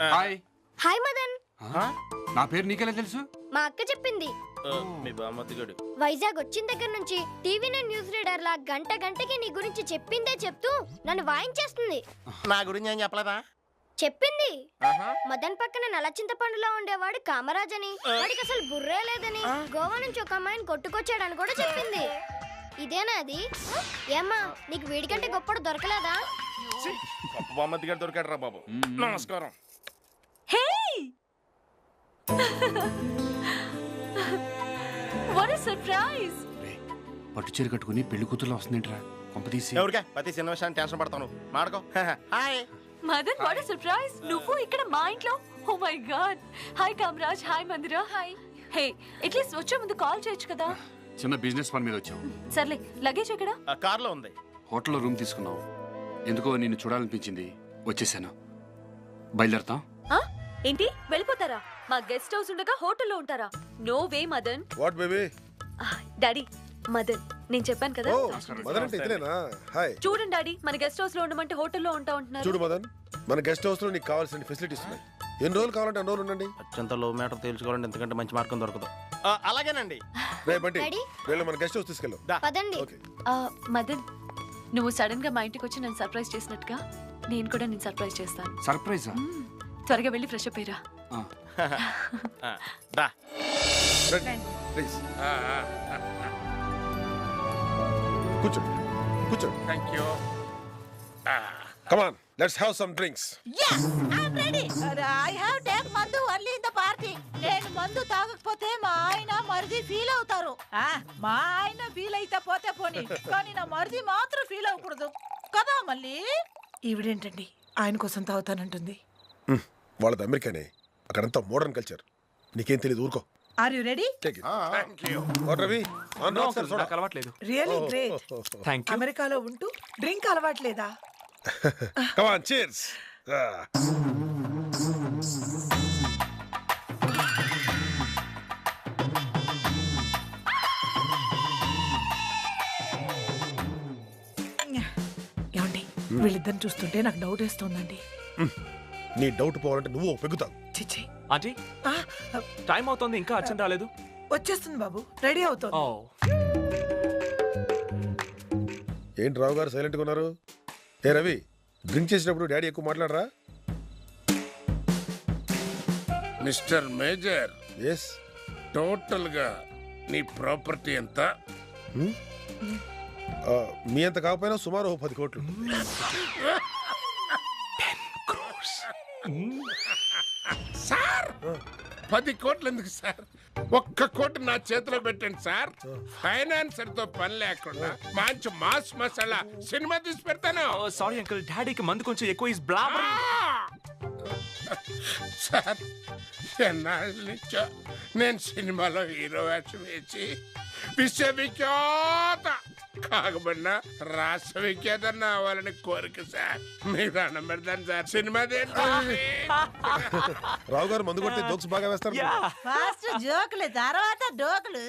Hi. Hi Madan. నా పేరు నీకెలా తెలుసు? మా అక్క చెప్పింది. మీ బామ్మతిగాడు వైజాగ్ వచ్చిన దగ్గర నుంచి టీవీ నైన్ న్యూస్ రీడర్ లా గంట గంటకి నీ గురించి చెప్పిందే చెప్తూ నన్ను వాయించేస్తుంది. నా గురించి ఏం చెప్పలేదా? చెప్పింది. మదన్ పక్కన నల్లచింతపండులో ఉండేవాడు కామరాజ్ అని, వాడికి అసలు బుర్రే లేదని, గోవా నుంచి ఒక అమ్మాయిని కొట్టుకొచ్చాడని కూడా చెప్పింది. ఇదేనా అది? ఏమ్మా నీకు వీడికంటే గొప్పడు దొరకలేదా? గొప్ప బామ్మతిగాడు దొరికాడు రా బాబు. నమస్కారం. What a surprise! పట్టు చీర కట్టుకుని పెళ్లి కూతురులో వస్తుందేంట్రా? కొంపతీసి ఎవరికే ప్రతి చిన్న విషయాన్ని టెన్షన్ పడతాను. మాడుకో. Hi Madan, what a surprise! నువ్వు ఇక్కడ మా ఇంట్లో. Oh my god! Hi Kamaraj, hi Mandira. Hi. Hey, at least వచ్చే ముందు కాల్ చేయొచ్చు కదా? చిన్న బిజినెస్ పని మీద వచ్చావు. సర్లే, లగేజ్ ఎక్కడ? కార్లో ఉంది. హోటల్లో రూమ్ తీసుకున్నావు. ఎందుకో నిన్ను చూడాలనిపించింది, వచ్చేసాను. బయలుదేరతాం? ఏంటి వెళ్ళిపోతారా? మా గెస్ట్ హౌస్ ఉండగా హోటల్లో ఉంటారా? No way Madan. What baby? Daddy, Madan నేను చెప్పాను కదా. మదన్ అంటే ఇతనేనా? హాయ్. చూడండి డాడీ, మన గెస్ట్ హౌస్ లో ఉండమంటే హోటల్లో ఉంటా ఉంటున్నారు. చూడు మదన్, మన గెస్ట్ హౌస్ లో నీకు కావాల్సిన ఫెసిలిటీస్ ఉన్నాయి. ఎన్ని రోజులు కావాలంటే అన్ని రోజులు ఉండండి. అత్యంత లో మ్యాటర్ తెలుసుకోవాలంటే ఎంతకంటే మంచి మార్గం దొరకదు. అలాగేనండి. రే బంటి, డాడీ? వీళ్ళు మన గెస్ట్ హౌస్ తీసుకెళ్ళు. పదండి. ఓకే. మదన్, నువ్వు సడన్ గా మా ఇంటికి వచ్చి నన్ను సర్ప్రైజ్ చేసినట్టుగా నేను కూడా నేను సర్ప్రైజ్ చేస్తాను. సర్ప్రైజా? త్వరగా వెళ్ళి ఫ్రెష్ అప్ అయ్యిరా. దా ప్లీజ్ కూర్చోండి, కూర్చోండి. Thank you. Come on, let's have some drinks. Yes, I'm ready. I have take మందు only in the party. నేను మందు తాగకపోతే మా ఆయన మరిది ఫీల్ అవుతారు. మా ఆయన ఫీల్ అయితే పోతే పోని, కానీ నా మరిది మాత్రం ఫీల్ అవ్వకూడదు కదా. మళ్ళీ ఈవిడేంటండి ఆయన కోసం తాగుతానంటుంది. వాళ్ళది అమెరికానే, అక్కడంతా మోడర్న్ కల్చర్. నీకేం తెలియదు, ఊరుకో. Are you ready? రవి, నాకు అలవాట్లేదు. Really great. Thank you. అమెరికాలో ఉంటూ డ్రింక్ అలవాట్లేదా? Come on, cheers. ఏమండి, వీళ్ళిద్దరిని చూస్తుంటే నాకు డౌట్ వేస్తోందండి. నీ డౌట్ పోవాలంటే నువ్వు పెగుతావు. చిచ్చి, ఆంటీ, టైం అవుతోంది, ఇంకా అర్చన రాలేదు. వచ్చేస్తుంది బాబు, రెడీ అవుతోంది. ఓ, ఏంటి రావు గారు సైలెంట్ గా ఉన్నారు? ఏ రవి, డ్రింక్ చేసినప్పుడు డాడీ ఎక్కువ మాట్లాడరా? Mister major, yes. టోటల్ గా నీ ప్రాపర్టీ ఎంత? మీ అంత కాకపోయినా సుమారు 10 కోట్లు. సార్ 10 కోట్లు ఎందుకు సార్? 1 కోటి నా చేతిలో పెట్టండి సార్. ఫైనాన్సర్ తో పని లేకుండా మంచి మాస్ మసాలా సినిమా తీసి పెడతాను. సారీ అంకుల్, డాడీకి మందు కొంచెం ఎక్కువ. Is blabber. సార్, ఎన్నాళ్ళ నుంచో నేను సినిమాలో హీరో వేషం వేసి విశ్వవిఖ్యాత కాకపోయినా రాష్ట్ర విఖ్యాతన్న అవ్వాలని కోరిక సార్. మీరు అన్నం పెడతాను సార్. సినిమా రావు గారు మందు కొడితే జోక్స్ బాగా వేస్తారు. ఫస్ట్ జోకులు, తర్వాత డోకులు.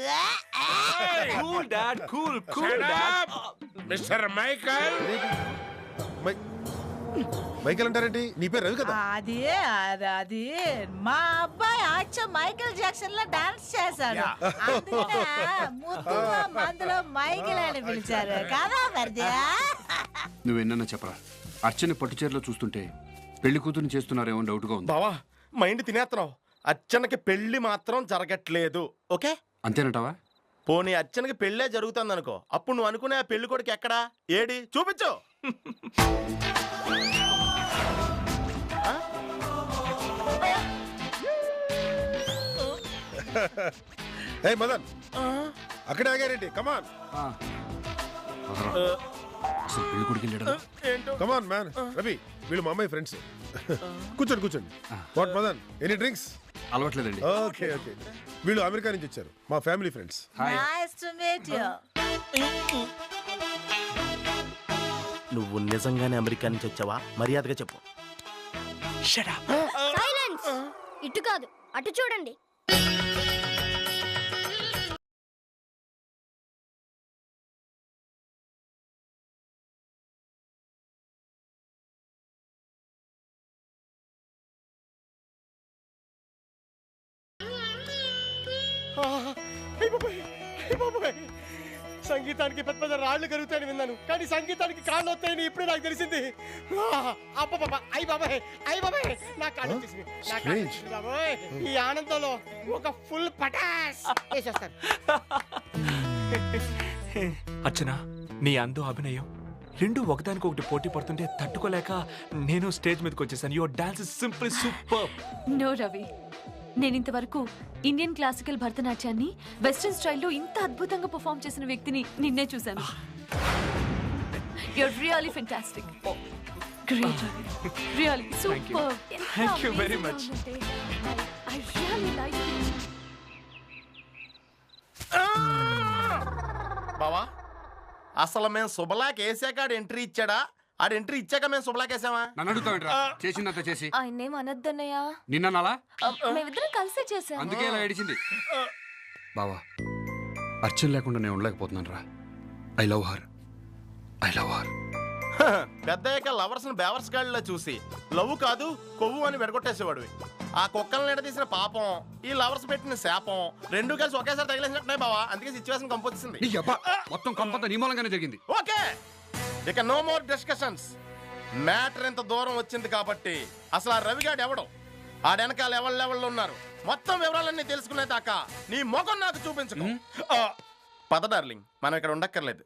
Cool dad, cool cool dad. Mister Michael. Michael అంటారేంటి? నీ పేరు రవి కదా? అది మా అబ్బాయి అచ్చ మైకేల్ జాక్సన్ లో డాన్స్ చేశాడు. అందుకనే ముద్దుగా మందులో మైకేల్ అని పిలిచారు కదా మరిది. నువ్వెన్నా చెప్పరా? అర్చన పట్టు చీరలో చూస్తుంటే పెళ్లి కూతురుని చేస్తున్నారేమో డౌట్ గా ఉంది. బావా, మైండ్ తినేస్తున్నావు. అర్చనకి పెళ్లి మాత్రం జరగట్లేదు. ఓకే, అంతేనంటావా? పోనీ అర్చనకి పెళ్ళే జరుగుతుంది అనుకో, అప్పుడు నువ్వు అనుకునే ఆ పెళ్లి కొడుకు ఎక్కడా? ఏడి చూపించు. హే మదన్, అక్కడే ఆగారేంటి? కమాన్. అసలు పెళ్లి కొడుకు వెళ్ళాడు. Come on man. రవి, వీళ్ళు మా అమ్మాయి ఫ్రెండ్స్. కూర్చోండి, కూర్చోండి. What Madan, any drinks? అలవాట్లేదండి. Okay okay. వీళ్ళు అమెరికా నుంచి వచ్చారు, మా family friends. Nice to meet you. నువ్వు నిజంగానే అమెరికా నుంచి వచ్చావా? మర్యాదగా చెప్పు. సైలెన్స్. ఇటు కాదు, అటు చూడండి. సంగీతానికి పెద్ద పెద్ద రాళ్ళు కరుగుతాయని విన్నాను, కానీ సంగీతానికి కాళ్ళు వస్తాయని ఇప్పుడే నాకు తెలిసింది. అయ్యి బాబాయ్, అయ్యి బాబాయ్, నా కాళ్ళు వచ్చేసింది, నా కాళ్ళు వచ్చేసింది బాబాయ్. ఈ ఆనందంలో ఒక ఫుల్ పటాస్ వేసేస్తాను. అర్చన, నీ అందం అభినయం రెండు ఒకదానికొకటి పోటీ పడుతుంటే తట్టుకోలేక నేను స్టేజ్ మీదకి వచ్చేసాను. Your dance is simply super. No Ravi, నేను ఇంతవరకు ఇండియన్ క్లాసికల్ భరతనాట్యాన్ని వెస్టర్న్ స్టైల్లో ఇంత అద్భుతంగా పర్ఫామ్ చేసిన వ్యక్తిని నిన్నే చూశాను. You're really fantastic. Great Ravi, really super. Thank you very much. I really like you. బావా, అసలు మేము శుభలాకి వేసాక ఆడు ఎంట్రీ ఇచ్చాడా? ఆడు ఎంట్రీ ఇచ్చాక మేము శుభలాకి వేసామా? నన్ను అడుగుతావేంట్రా? చేసిందంత చేసి ఆయన్నేం అనొద్దన్నయ్యా, నిన్న నాలా మేమిద్దరం కలిసే చేసాం. అందుకే ఇలా ఏడిచింది. బావా, అర్చన లేకుండా నేను ఉండలేకపోతున్నాను రా. I love her, I love her. పెద్దయ్యాక లవర్స్ ని బేవర్స్ గాడిలో చూసి లవ్ కాదు కొవ్వు అని వెడగొట్టేసేవాడు. ఆ కుక్కల్ని ఎడదీసిన పాపం, ఈ లవర్స్ పెట్టిన శాపం రెండు కలిసి ఒకేసారి తగిలేసినట్టున్నాయి బావా. అందుకే సిచ్యువేషన్ కంపోజింది. నీ అబ్బా, మొత్తం కంపంతా నీ మూలంగానే జరిగింది. ఓకే, ఇక నో మోర్ డిస్కషన్స్. మ్యాటర్ ఇంత దూరం వచ్చింది కాబట్టి అసలు ఆ రవిగాడు ఎవడు, ఆ వెనకాల ఎవరు లెవెల్లో ఉన్నారు, మొత్తం వివరాలన్నీ తెలుసుకునే దాకా నీ మొఖం నాకు చూపించుకో. పద డార్లింగ్, మనం ఇక్కడ ఉండక్కర్లేదు.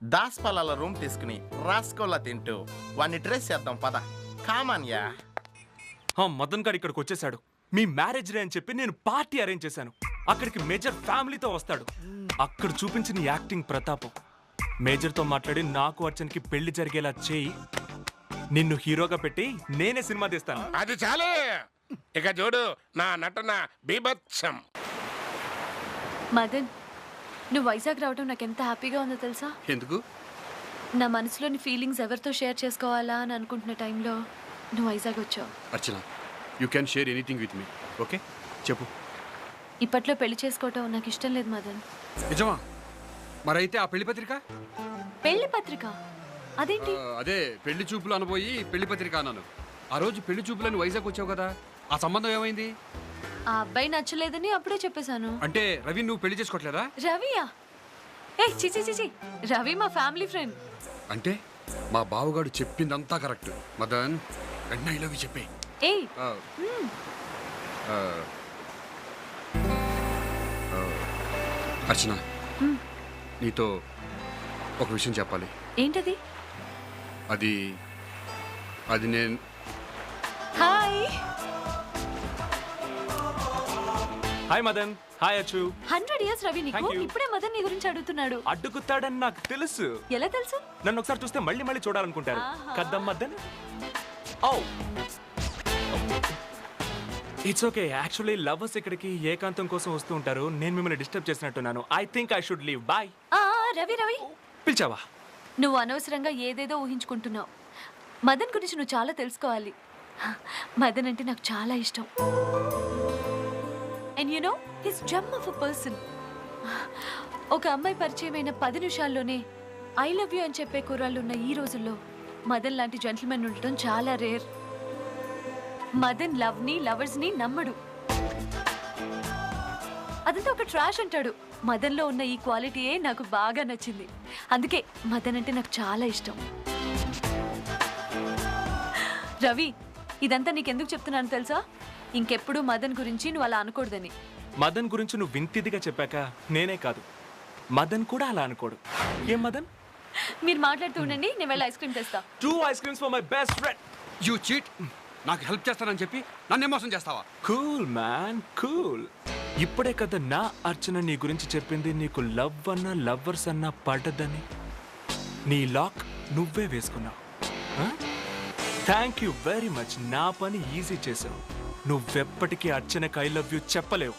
దాస్పల్లాల రూమ్ తీసుకుని రాస్కోలా తింటూ వాడిని డ్రెస్ చేద్దాం. పద, కామాన్యా. మదన్ గారు ఇక్కడికి వచ్చేసాడు. మీ మ్యారేజ్ డే అని చెప్పి నేను పార్టీ అరేంజ్ చేశాను. అక్కడికి మేజర్ ఫ్యామిలీతో వస్తాడు. అక్కడ చూపించిన యాక్టింగ్ ప్రతాపం. మేజర్తో మాట్లాడి నాకు అర్చనకి పెళ్లి జరిగేలా చేయి. నిన్ను హీరోగా పెట్టి నేనే సినిమా తీస్తాను. అది చాలే, ఇక చూడు నా నటన బీభత్సం. మదన్, నువ్వు వైజాగ్ రావడం నాకు ఎంత హ్యాపీగా ఉందో తెలుసా? ఎందుకు? నా మనసులోని ఫీలింగ్స్ ఎవరితో షేర్ చేసుకోవాలా అని అనుకుంటున్న టైంలో నువ్వు వైజాగ్ వచ్చావు. Archana, you can share anything with me. Okay, చెప్పు. ఇప్పట్లో పెళ్లి చేసుకోవటం నాకు ఇష్టం లేదు మదన్. నిజమా? మరైతే ఆ పెళ్లి పత్రిక? పెళ్లి పత్రిక అదేంటి? అదే పెళ్లి చూపులు అనబోయి పెళ్లి పత్రిక అన్నాను. ఆ రోజు పెళ్లి చూపులని వైజాగ్ వచ్చావు కదా, ఆ సంబంధం ఏమైంది? ఆ అబ్బాయి నచ్చలేదని అప్పుడే చెప్పేశాను. అంటే రవి నువ్వు పెళ్లి చేసుకోవట్లేదా? రవియా? ఏ చిచి చిచి, రవి మా ఫ్యామిలీ ఫ్రెండ్. అంటే మా బావగాడు చెప్పిందంతా correct. Madan, I love you చెప్పే. ఏ అర్చన, నీతో ఒక విషయం చెప్పాలి. ఏంటది? అది అది నేను. హాయ్. హాయ్ మదన్. హాయ్ అచ్చు. 100 years రవి నీకు. Thank you. ఇప్పుడే మదన్ నీ గురించి అడుగుతున్నాడు. అడ్డుకుతాడని నాకు తెలుసు. ఎలా తెలుసు? నన్ను ఒకసారి చూస్తే మళ్ళీ మళ్ళీ చూడాలనుకుంటారు కద్దం Madan. Oh, it's okay. Actually lovers ఇక్కడికి ఏకాంతం కోసం వస్తూ ఉంటారు. నేను మిమ్మల్ని డిస్టర్బ్ చేసినట్టున్నాను. I think I should leave. Bye. Ravi Ravi పిలిచావా? నువ్వు అనవసరంగా ఏదేదో ఊహించుకుంటున్నావు. మదన్ గురించి నువ్వు చాలా తెలుసుకోవాలి. మదన్ అంటే నాకు చాలా ఇష్టం. And you know his gem of a person. ఒక అమ్మాయి పరిచయమైన 10 నిమిషాల్లోనే ఐ లవ్ యూ అని చెప్పే కుర్రాళ్ళు ఉన్న ఈ రోజుల్లో మదన్ లాంటి జెంటిల్మెన్ ఉండటం చాలా రేర్. మదన్ లవ్ ని లవర్స్ ని నమ్మడు. అదంతా ఒక ట్రాష్ అంటాడు. మదన్ లో ఉన్న ఈ క్వాలిటీయే నాకు బాగా నచ్చింది. అందుకే మదన్ అంటే నాకు చాలా ఇష్టం. రవి, ఇదంతా నీకెందుకు చెప్తున్నాను తెలుసా? ఇంకెప్పుడు మదన్ గురించి నువ్వు అలా అనకూడదని. మదన్ గురించి నువ్వు వింతిదిగా చెప్పాక నేనే కాదు, మదన్ కూడా అలా అనుకోడు. ఏం మదన్? మీరు మాట్లాడుతూ ఉండండి, నేను వెళ్ళి ఐస్ క్రీమ్ తెస్తా. 2 ice creams for my best friend. You cheat. నాకు హెల్ప్ చేస్తానని చెప్పి నన్నే మోసం చేస్తావా? Cool man, cool. ఇప్పుడే కదా నా అర్చన నీ గురించి చెప్పింది నీకు లవ్ అన్నా లవర్స్ అన్నా పడ్డదని. నీ లాక్ నువ్వే వేసుకున్నావు. Thank you very much. నా పని ఈజీ చేసావు. నువ్వెప్పటికీ అర్చనకి ఐ లవ్ యూ చెప్పలేవు.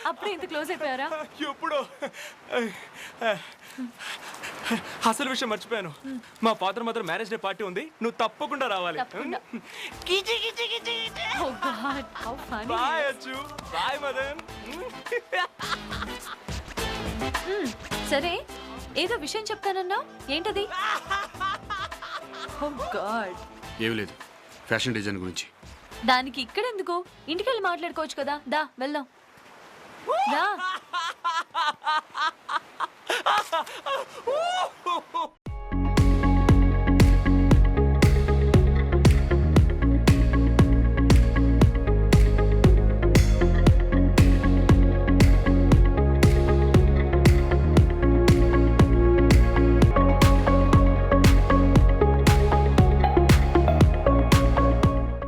అప్పుడే ఇంత క్లోజ్ అయిపోయారా? ఎప్పుడు అసలు విషయం మర్చిపోయాను. మా father mother marriage day party ఉంది, నువ్వు తప్పకుండా రావాలి. తప్పకుండా. Oh God, how funny. Bye Achu, bye Madan. సరే, ఏదో విషయం చెప్తానన్నా, ఏంటది? Oh God. ఏమి లేదు, ఫ్యాషన్ డిజైన్ గురించి. దానికి ఇక్కడెందుకు? ఇంటికెళ్ళి మాట్లాడుకోవచ్చు కదా. దా వెళ్దాం. దా.